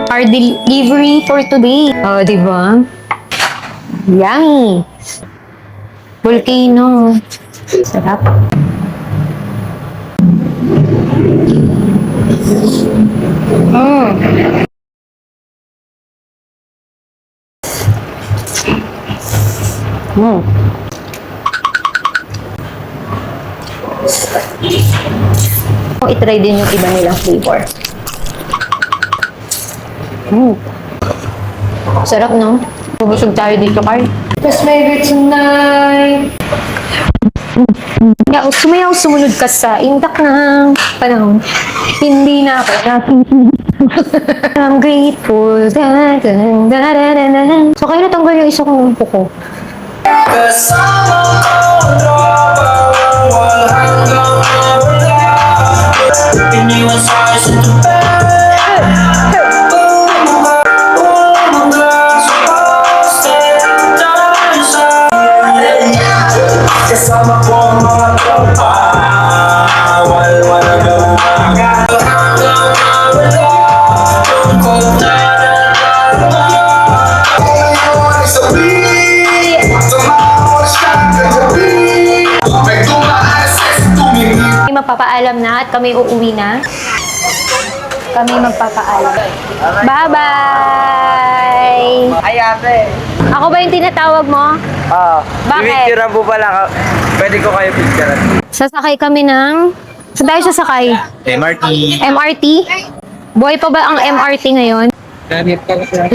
Our delivery for today. Oh, di ba? Yummy! Volcano. Sarap. Mm. Mm. Oh, itry din yung iba nilang flavor. Mm. Sarap, no? Bubusog tayo dito, Carl. Let's make it tonight. Yeah, sumayaw, sumunod ka sa intak ng panahon. Hindi na ako I'm grateful. Da, da, da, da, da, da. So, kaya natanggal yung isa kong umpo ko. Kasama ko ang mga tropa. Wala Magpapaalam na at kami uuwi na. Kami magpapaalam. Bye-bye! Ay, ate. Ako ba yung tinatawag mo? Bakit? Picturean po pala. Pwede ko kayo picturean. Sasakay kami ng... Saan tayo sasakay? MRT. MRT? Buhay pa ba ang MRT ngayon? Ganit ka na.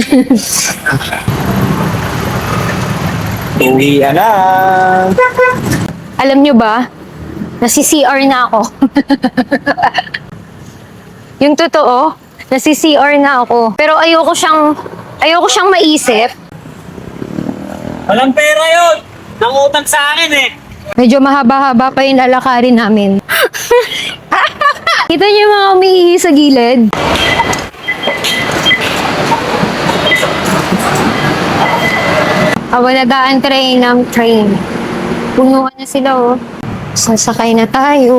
Uwi na. Alam nyo ba? Nasi-CR na ako. Yung totoo, nasi-CR na ako. Pero ayoko siyang maisip. Walang pera yun! Nangutang sa akin eh! Medyo mahaba-haba pa yung lalakarin namin. Kita niyo yung mga umiihi sa gilid? Nag-aantray ng train. Punuan na sila, oh. Sasakay na tayo.